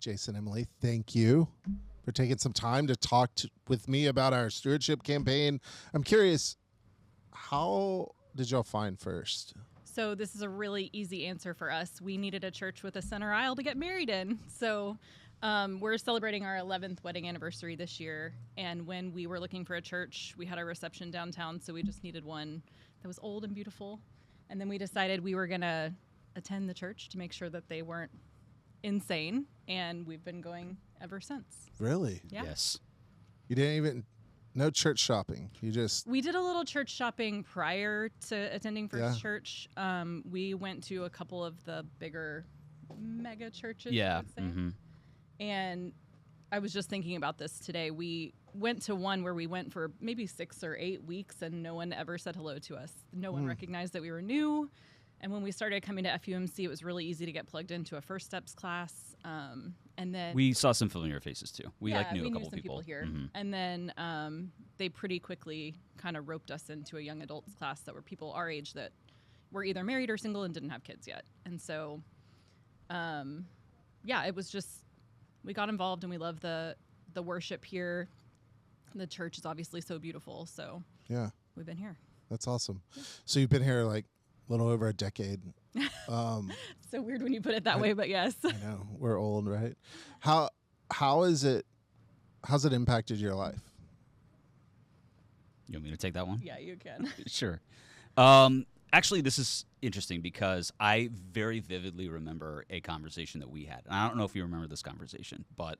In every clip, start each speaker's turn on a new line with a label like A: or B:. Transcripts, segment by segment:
A: Jason, Emily, thank you for taking some time to talk with me about our stewardship campaign. I'm curious, how did y'all find First?
B: So this is a really easy answer for us. We needed a church with a center aisle to get married in. So we're celebrating our 11th wedding anniversary this year. And when we were looking for a church, we had a reception downtown. So we just needed one that was old and beautiful. And then we decided we were going to attend the church to make sure that they weren't insane. And we've been going ever since.
A: Really?
B: Yeah.
C: Yes.
A: You didn't even... No church shopping.
B: We did a little church shopping prior to attending First Church. We went to a couple of the bigger mega churches.
C: Yeah.
B: I would say. And I was just thinking about this today. We went to one where we went for maybe 6 or 8 weeks and no one ever said hello to us. No one recognized that we were new. And when we started coming to FUMC, it was really easy to get plugged into a First Steps class. And then
C: we saw some familiar faces too. We knew a couple
B: some people here. And then they pretty quickly kind of roped us into a young adults class that were people our age that were either married or single and didn't have kids yet. And so, it was just, we got involved and we love the worship here. The church is obviously so beautiful. So we've been here.
A: That's awesome. Yeah. So you've been here like a little over a decade.
B: So weird when you put it that way, but yes.
A: I know. We're old, right? How's it impacted your life?
C: You want me to take that one?
B: Yeah, you can.
C: Sure. Actually, this is interesting because I very vividly remember a conversation that we had. And I don't know if you remember this conversation, but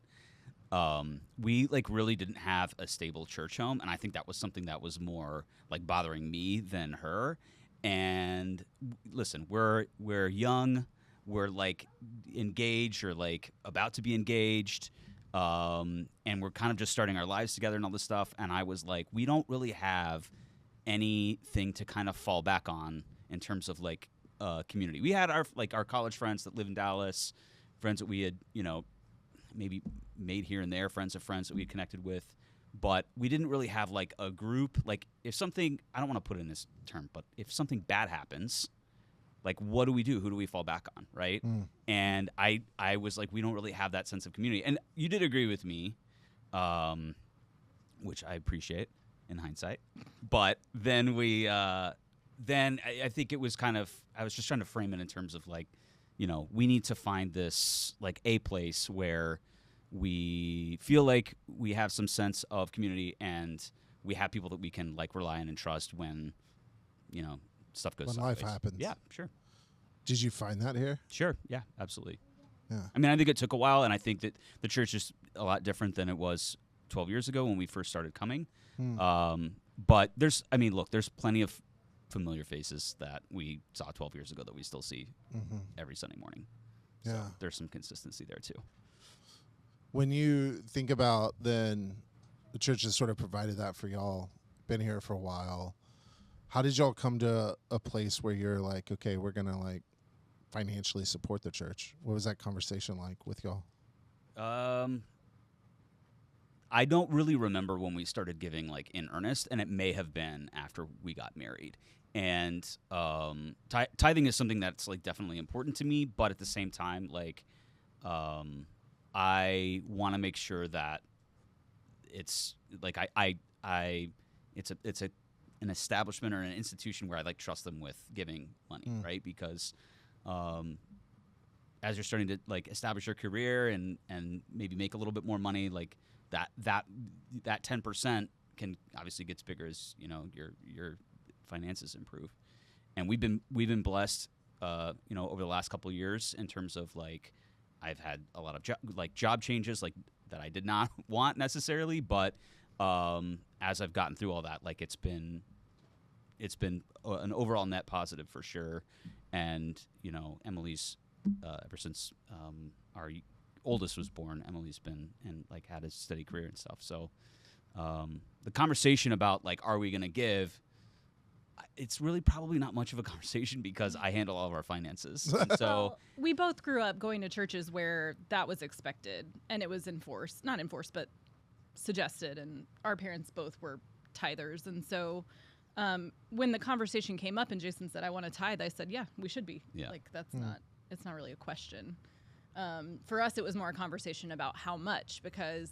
C: we really didn't have a stable church home, and I think that was something that was more like bothering me than her. And listen, we're young, we're like engaged or like about to be engaged, and we're kind of just starting our lives together and all this stuff. And I was like, we don't really have anything to kind of fall back on in terms of like community. We had our college friends that live in Dallas, friends that we had maybe made here and there, friends of friends that we had connected with. But we didn't really have like a group. Like if something, I don't want to put it in this term, but if something bad happens, like what do we do? Who do we fall back on, right? And I was like, we don't really have that sense of community. And you did agree with me, which I appreciate in hindsight. But then I think it was kind of, I was just trying to frame it in terms of like, we need to find this like a place where we feel like we have some sense of community and we have people that we can like rely on and trust when, stuff goes
A: when
C: sideways.
A: Life happens.
C: Yeah, sure.
A: Did you find that here?
C: Sure. Yeah, absolutely.
A: Yeah.
C: I mean, I think it took a while, and I think that the church is a lot different than it was 12 years ago when we first started coming. But there's plenty of familiar faces that we saw 12 years ago that we still see every Sunday morning. So
A: Yeah.
C: there's some consistency there too.
A: When you think about then the church has sort of provided that for y'all, been here for a while. How did y'all come to a place where you're like, okay, we're going to like financially support the church? What was that conversation like with y'all?
C: I don't really remember when we started giving like in earnest, and it may have been after we got married. And tithing is something that's like definitely important to me, but at the same time, like I want to make sure that it's like it's an establishment or an institution where I like trust them with giving money, right? Because as you're starting to like establish your career and maybe make a little bit more money, like that 10% can obviously gets bigger as your finances improve. And we've been blessed over the last couple of years in terms of like I've had a lot of job changes like that I did not want necessarily, but as I've gotten through all that, like it's been an overall net positive for sure. And Emily's ever since our oldest was born, Emily's been and like had a steady career and stuff. So the conversation about like are we going to give, it's really probably not much of a conversation because I handle all of our finances. So
B: well, we both grew up going to churches where that was expected and it was not enforced, but suggested. And our parents both were tithers. And so when the conversation came up and Jason said, I want to tithe, I said, yeah, we should be.
C: Yeah.
B: Like it's not really a question. For us, it was more a conversation about how much, because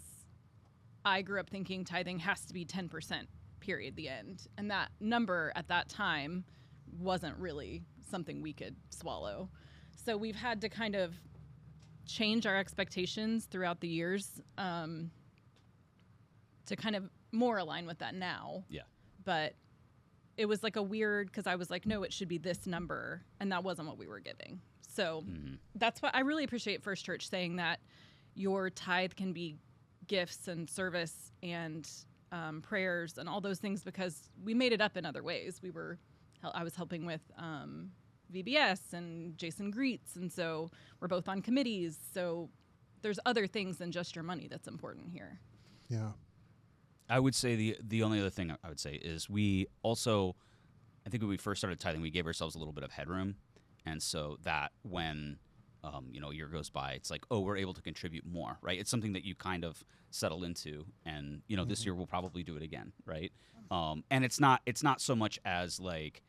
B: I grew up thinking tithing has to be 10%, period, the end. And that number at that time wasn't really something we could swallow. So we've had to kind of change our expectations throughout the years to kind of more align with that now.
C: Yeah.
B: But it was like a weird, because I was like, no, it should be this number. And that wasn't what we were giving. So that's why I really appreciate First Church saying that your tithe can be gifts and service and prayers and all those things, because we made it up in other ways. I was helping with VBS and Jason Greets, and so we're both on committees. So there's other things than just your money that's important here.
A: Yeah.
C: I would say the only other thing I would say is we also, I think when we first started tithing, we gave ourselves a little bit of headroom. And so that when, a year goes by, it's like, oh, we're able to contribute more, right? It's something that you kind of settle into. And, this year we'll probably do it again, right? And it's not so much as like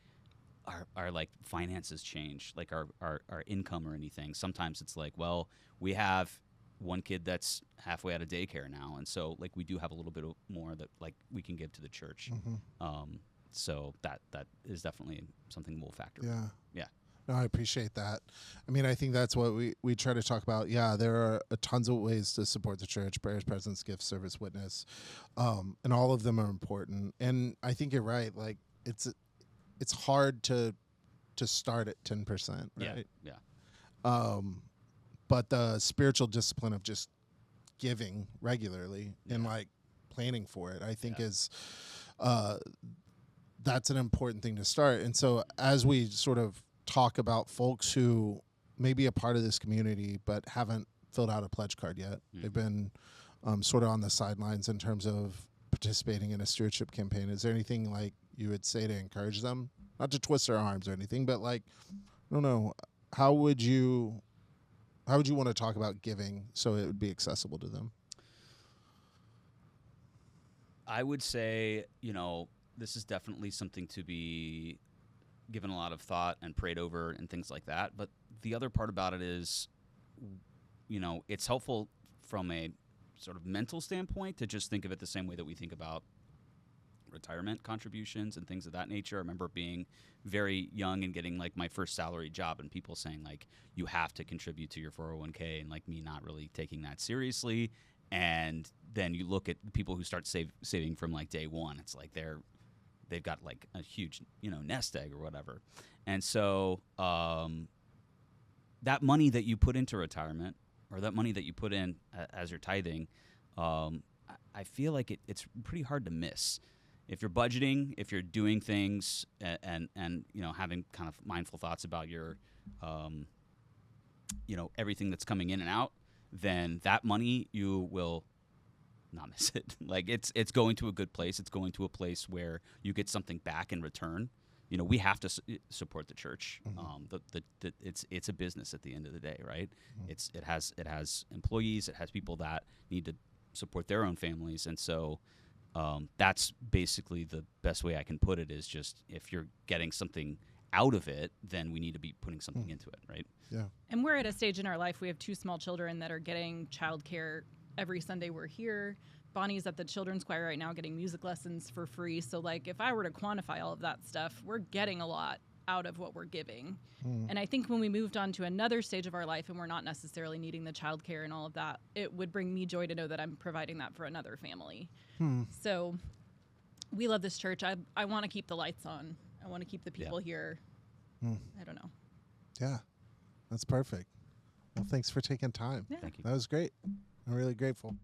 C: our like finances change, like our income or anything. Sometimes it's like, well, we have one kid that's halfway out of daycare now. And so like we do have a little bit more that like we can give to the church. So that is definitely something we'll factor in. Yeah.
A: No, I appreciate that. I mean, I think that's what we try to talk about. Yeah, there are tons of ways to support the church: prayers, presence, gifts, service, witness, and all of them are important. And I think you're right. Like it's hard to start at 10%, right?
C: Yeah.
A: But the spiritual discipline of just giving regularly and like planning for it, I think is that's an important thing to start. And so as we sort of talk about folks who may be a part of this community but haven't filled out a pledge card yet, they've been sort of on the sidelines in terms of participating in a stewardship campaign, is there anything like you would say to encourage them, not to twist their arms or anything, but like, I don't know, how would you want to talk about giving so it would be accessible to them?
C: I would say, this is definitely something to be given a lot of thought and prayed over and things like that. But the other part about it is, it's helpful from a sort of mental standpoint to just think of it the same way that we think about retirement contributions and things of that nature. I remember being very young and getting like my first salary job and people saying like, you have to contribute to your 401k, and like me not really taking that seriously. And then you look at the people who start saving from like day one, it's like they've got like a huge, nest egg or whatever. And so that money that you put into retirement, or that money that you put in as you're tithing, I feel like it's pretty hard to miss. If you're budgeting, if you're doing things and having kind of mindful thoughts about your, everything that's coming in and out, then that money, you will not miss it. Like it's going to a good place. It's going to a place where you get something back in return. We have to support the church. It's a business at the end of the day, right? It has employees. It has people that need to support their own families, and so that's basically the best way I can put it. Is just if you're getting something out of it, then we need to be putting something into it, right?
A: Yeah.
B: And we're at a stage in our life, we have 2 small children that are getting childcare every Sunday we're here. Bonnie's at the children's choir right now getting music lessons for free. So like if I were to quantify all of that stuff, we're getting a lot out of what we're giving. And I think when we moved on to another stage of our life and we're not necessarily needing the childcare and all of that, it would bring me joy to know that I'm providing that for another family. So we love this church. I want to keep the lights on. I want to keep the people here. I don't know.
A: Yeah, that's perfect. Well, thanks for taking time.
B: Yeah.
C: Thank you.
A: That was great. I'm really grateful.